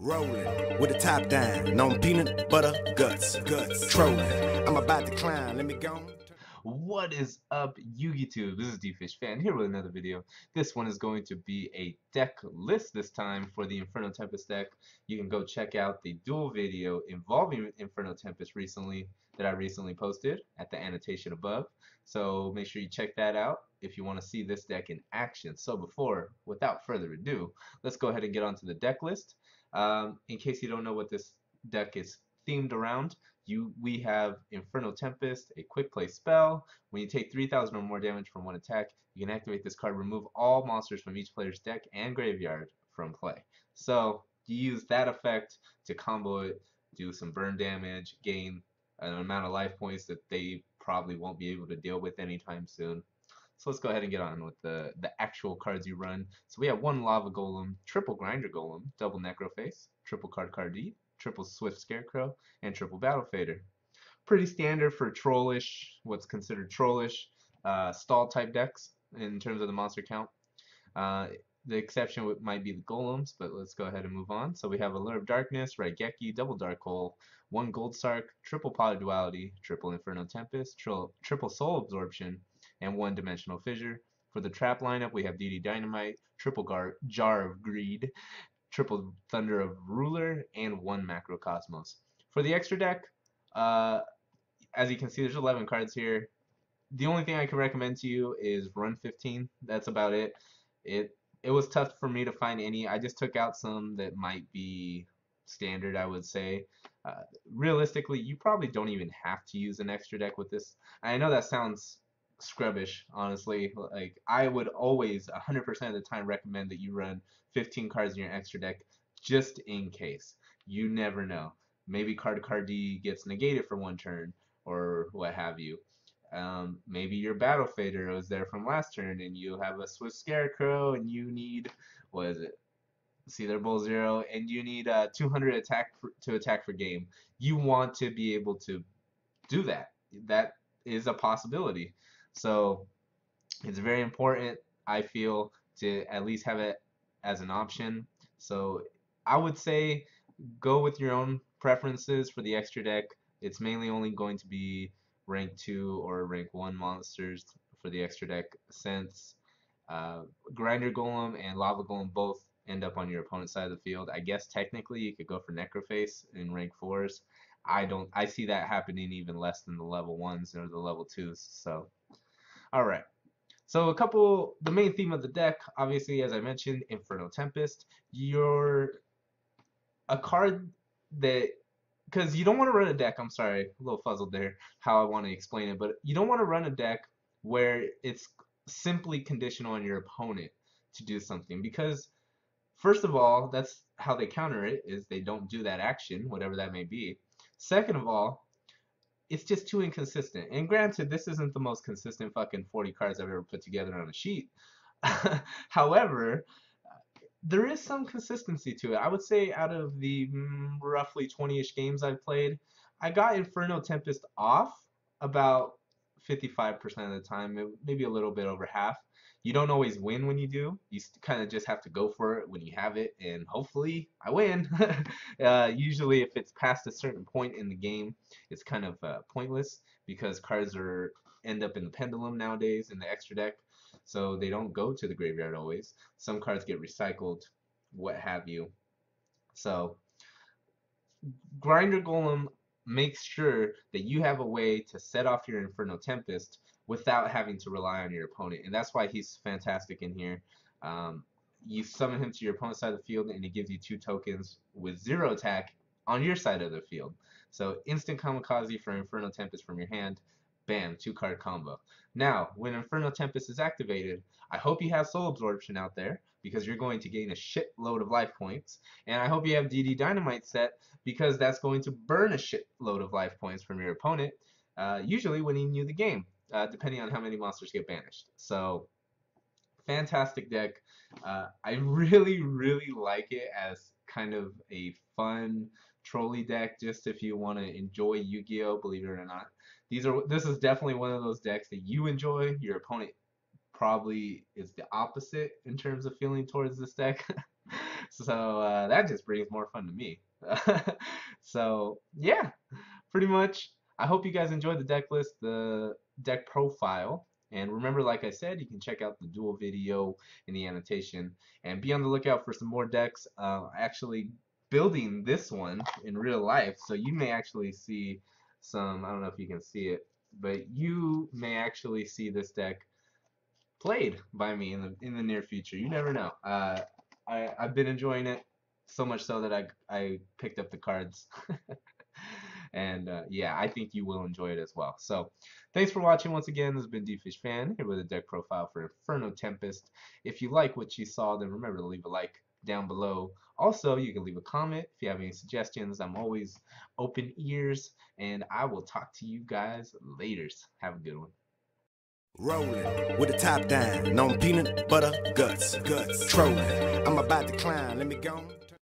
Rolling with the top down, on peanut butter guts. Trolling. I'm about to climb. Let me go. What is up, YouTube? This is DFishFan here with another video. This one is going to be a deck list this time for the Inferno Tempest deck. You can go check out the dual video involving Inferno Tempest that I recently posted at the annotation above. So make sure you check that out if you want to see this deck in action. So without further ado, let's go ahead and get onto the deck list. In case you don't know what this deck is themed around, we have Inferno Tempest, a quick play spell. When you take 3,000 or more damage from one attack, you can activate this card, remove all monsters from each player's deck and graveyard from play. So you use that effect to combo it, do some burn damage, gain an amount of life points that they probably won't be able to deal with anytime soon. So let's go ahead and get on with the actual cards you run. So we have one Lava Golem, triple Grinder Golem, double Necroface, triple Card Deed, triple Swift Scarecrow, and triple Battle Fader. Pretty standard for trollish, what's considered trollish, stall type decks in terms of the monster count. The exception might be the golems, but let's go ahead and move on. So we have Allure of Darkness, Raigeki, double Dark Hole, one Gold Sark, triple Polyduality, triple Inferno Tempest, triple Soul Absorption, and one Dimensional Fissure. For the trap lineup, we have DD Dynamite, triple Jar of Greed, triple Thunder of Ruler, and one Macrocosmos. For the extra deck, as you can see, there's 11 cards here. The only thing I can recommend to you is run 15. That's about it. It was tough for me to find any. I just took out some that might be standard, I would say. Realistically, you probably don't even have to use an extra deck with this. I know that sounds scrubbish, honestly. Like, I would always 100% of the time recommend that you run 15 cards in your extra deck just in case. You never know. Maybe Card D gets negated for one turn or what have you. Maybe your Battle Fader was there from last turn and you have a Swift Scarecrow and you need, what is it? See, they're both 0 and you need 200 to attack for game. You want to be able to do that. That is a possibility. So it's very important, I feel, to at least have it as an option. So I would say go with your own preferences for the extra deck. It's mainly only going to be rank 2 or rank 1 monsters for the extra deck, since Grinder Golem and Lava Golem both end up on your opponent's side of the field. I guess technically you could go for Necroface in rank 4s. I see that happening even less than the level 1s or the level 2s. So alright. So the main theme of the deck, obviously, as I mentioned, Inferno Tempest. You're a card that, because you don't want to run a deck, I'm sorry, a little fuzzled there how I want to explain it, but you don't want to run a deck where it's simply conditional on your opponent to do something, because first of all, that's how they counter it, is they don't do that action, whatever that may be. Second of all, it's just too inconsistent. And granted, this isn't the most consistent fucking 40 cards I've ever put together on a sheet. However, there is some consistency to it. I would say out of the roughly 20-ish games I've played, I got Inferno Tempest off about 55% of the time, maybe a little bit over half. You don't always win when you do. You kind of just have to go for it when you have it, and hopefully I win. Usually if it's past a certain point in the game, it's kind of pointless, because cards end up in the pendulum nowadays in the extra deck, so they don't go to the graveyard always. Some cards get recycled, what have you. So Grinder Golem makes sure that you have a way to set off your Inferno Tempest without having to rely on your opponent, and that's why he's fantastic in here. You summon him to your opponent's side of the field, and it gives you 2 tokens with 0 attack on your side of the field. So instant kamikaze for Inferno Tempest from your hand. Bam, 2-card combo. Now, when Inferno Tempest is activated, I hope you have Soul Absorption out there, because you're going to gain a shitload of life points. And I hope you have DD Dynamite set, because that's going to burn a shitload of life points from your opponent, usually winning you the game, depending on how many monsters get banished. So, fantastic deck. I really, really like it as kind of a fun trolley deck, just if you want to enjoy Yu-Gi-Oh, believe it or not. This is definitely one of those decks that you enjoy. Your opponent probably is the opposite in terms of feeling towards this deck. So that just brings more fun to me. So yeah, pretty much. I hope you guys enjoyed the deck list, the deck profile. And remember, like I said, you can check out the dual video in the annotation and be on the lookout for some more decks. Actually building this one in real life, so you may actually see some, I don't know if you can see it, but you may actually see this deck played by me in the near future. You never know. I've been enjoying it so much so that I picked up the cards. And yeah, I think you will enjoy it as well. So thanks for watching once again. This has been DFishFan here with a deck profile for Inferno Tempest. If you like what you saw, then remember to leave a like down below. Also, you can leave a comment if you have any suggestions. I'm always open ears, and I will talk to you guys later. Have a good one. Rolling with the top down on peanut butter guts. Trolling. I'm about to climb. Let me go.